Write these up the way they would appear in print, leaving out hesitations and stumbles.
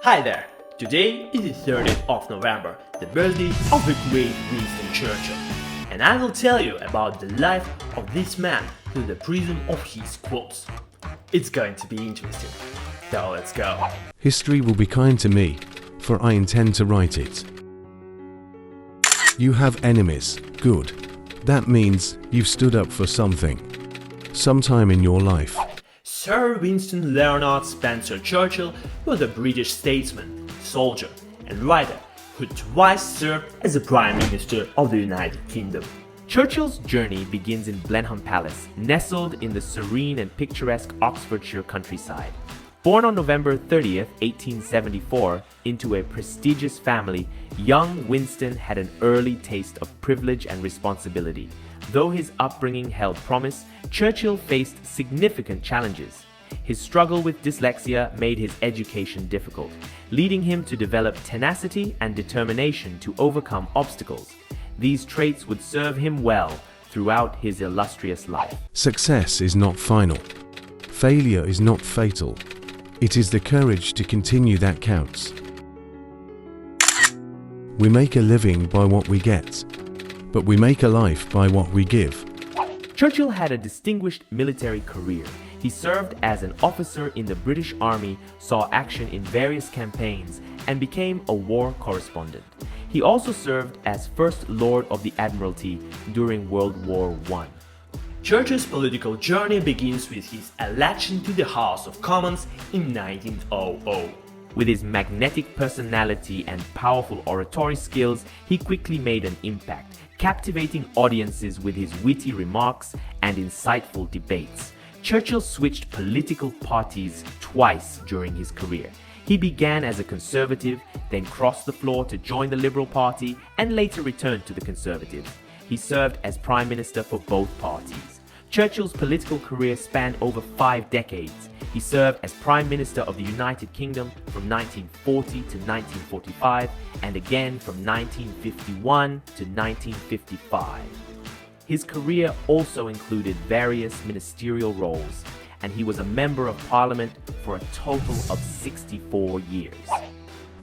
Hi there! Today is the 30th of November, the birthday of the great Winston Churchill. And I will tell you about the life of this man through the prism of his quotes. It's going to be interesting. So let's go. History will be kind to me, for I intend to write it. You have enemies. Good. That means you've stood up for something. Sometime in your life. Sir Winston Leonard Spencer Churchill was a British statesman, soldier, and writer who twice served as a Prime Minister of the United Kingdom. Churchill's journey begins in Blenheim Palace, nestled in the serene and picturesque Oxfordshire countryside. Born on November 30th, 1874, into a prestigious family, young Winston had an early taste of privilege and responsibility. Though his upbringing held promise, Churchill faced significant challenges. His struggle with dyslexia made his education difficult, leading him to develop tenacity and determination to overcome obstacles. These traits would serve him well throughout his illustrious life. Success is not final. Failure is not fatal. It is the courage to continue that counts. We make a living by what we get, but we make a life by what we give. Churchill had a distinguished military career. He served as an officer in the British Army, saw action in various campaigns, and became a war correspondent. He also served as First Lord of the Admiralty during World War I. Churchill's political journey begins with his election to the House of Commons in 1900. With his magnetic personality and powerful oratory skills, he quickly made an impact, captivating audiences with his witty remarks and insightful debates. Churchill switched political parties twice during his career. He began as a Conservative, then crossed the floor to join the Liberal Party, and later returned to the Conservatives. He served as Prime Minister for both parties. Churchill's political career spanned over 5 decades. He served as Prime Minister of the United Kingdom from 1940 to 1945 and again from 1951 to 1955. His career also included various ministerial roles, and he was a Member of Parliament for a total of 64 years.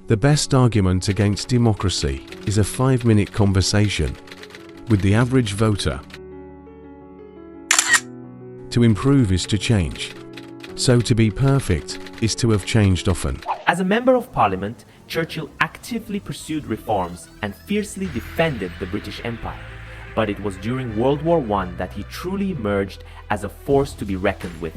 The best argument against democracy is a 5-minute conversation with the average voter. To improve is to change. So to be perfect is to have changed often. As a Member of Parliament, Churchill actively pursued reforms and fiercely defended the British Empire. But it was during World War I that he truly emerged as a force to be reckoned with.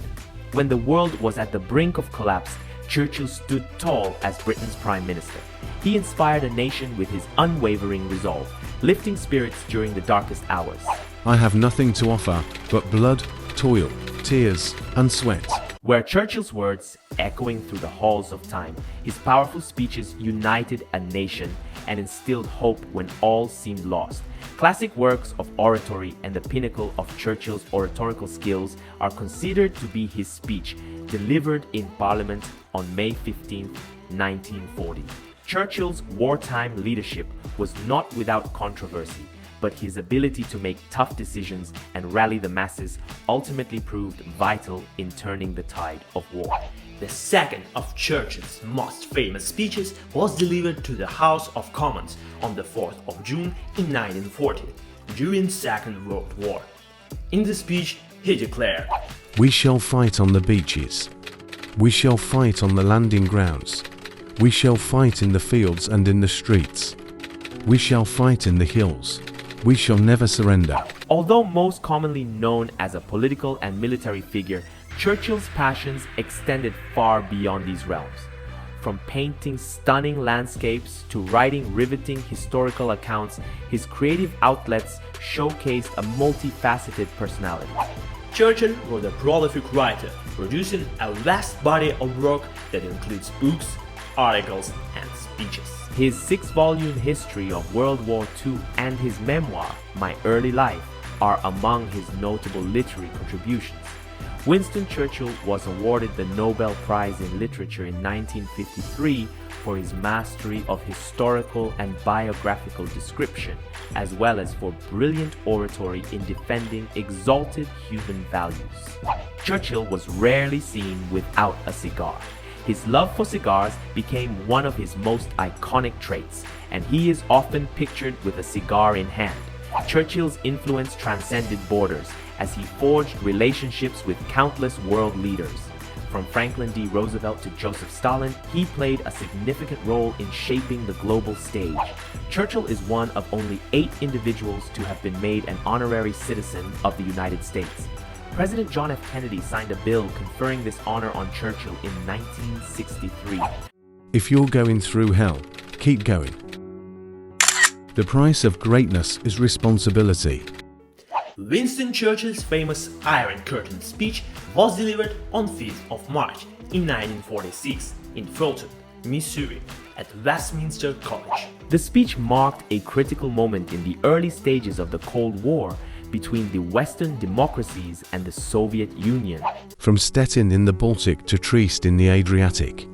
When the world was at the brink of collapse, Churchill stood tall as Britain's Prime Minister. He inspired a nation with his unwavering resolve, lifting spirits during the darkest hours. I have nothing to offer but blood, toil, tears, and sweat. Where Churchill's words, echoing through the halls of time, his powerful speeches united a nation and instilled hope when all seemed lost. Classic works of oratory and the pinnacle of Churchill's oratorical skills are considered to be his speech delivered in Parliament on May 15, 1940. Churchill's wartime leadership was not without controversy, but his ability to make tough decisions and rally the masses ultimately proved vital in turning the tide of war. The second of Churchill's most famous speeches was delivered to the House of Commons on the 4th of June in 1940, during the Second World War. In the speech, he declared, "We shall fight on the beaches. We shall fight on the landing grounds. We shall fight in the fields and in the streets. We shall fight in the hills. We shall never surrender." Although most commonly known as a political and military figure, Churchill's passions extended far beyond these realms. From painting stunning landscapes to writing riveting historical accounts, his creative outlets showcased a multifaceted personality. Churchill was a prolific writer, producing a vast body of work that includes books, articles, and speeches. His 6-volume history of World War II and his memoir, My Early Life, are among his notable literary contributions. Winston Churchill was awarded the Nobel Prize in Literature in 1953 for his mastery of historical and biographical description, as well as for brilliant oratory in defending exalted human values. Churchill was rarely seen without a cigar. His love for cigars became one of his most iconic traits, and he is often pictured with a cigar in hand. Churchill's influence transcended borders as he forged relationships with countless world leaders. From Franklin D. Roosevelt to Joseph Stalin, he played a significant role in shaping the global stage. Churchill is one of only 8 individuals to have been made an honorary citizen of the United States. President John F. Kennedy signed a bill conferring this honor on Churchill in 1963. If you're going through hell, keep going. The price of greatness is responsibility. Winston Churchill's famous Iron Curtain speech was delivered on 5th of March in 1946 in Fulton, Missouri, at Westminster College. The speech marked a critical moment in the early stages of the Cold War between the Western democracies and the Soviet Union. From Stettin in the Baltic to Trieste in the Adriatic,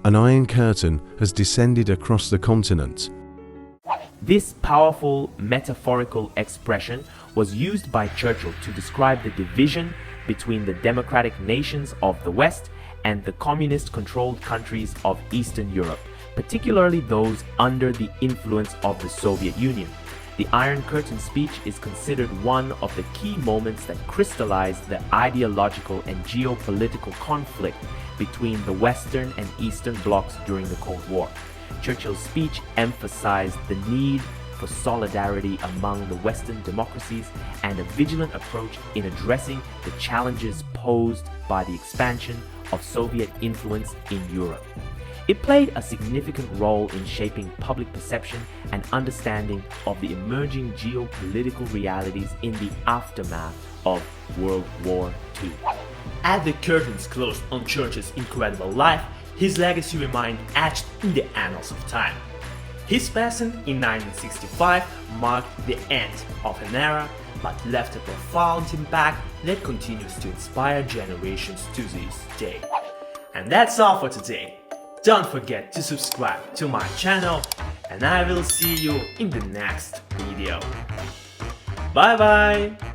an iron curtain has descended across the continent. This powerful metaphorical expression was used by Churchill to describe the division between the democratic nations of the West and the communist-controlled countries of Eastern Europe, particularly those under the influence of the Soviet Union. The Iron Curtain speech is considered one of the key moments that crystallized the ideological and geopolitical conflict between the Western and Eastern blocs during the Cold War. Churchill's speech emphasized the need for solidarity among the Western democracies and a vigilant approach in addressing the challenges posed by the expansion of Soviet influence in Europe. It played a significant role in shaping public perception and understanding of the emerging geopolitical realities in the aftermath of World War II. As the curtains closed on Churchill's incredible life, his legacy remained etched in the annals of time. His passing in 1965 marked the end of an era, but left a profound impact that continues to inspire generations to this day. And that's all for today. Don't forget to subscribe to my channel, and I will see you in the next video. Bye bye!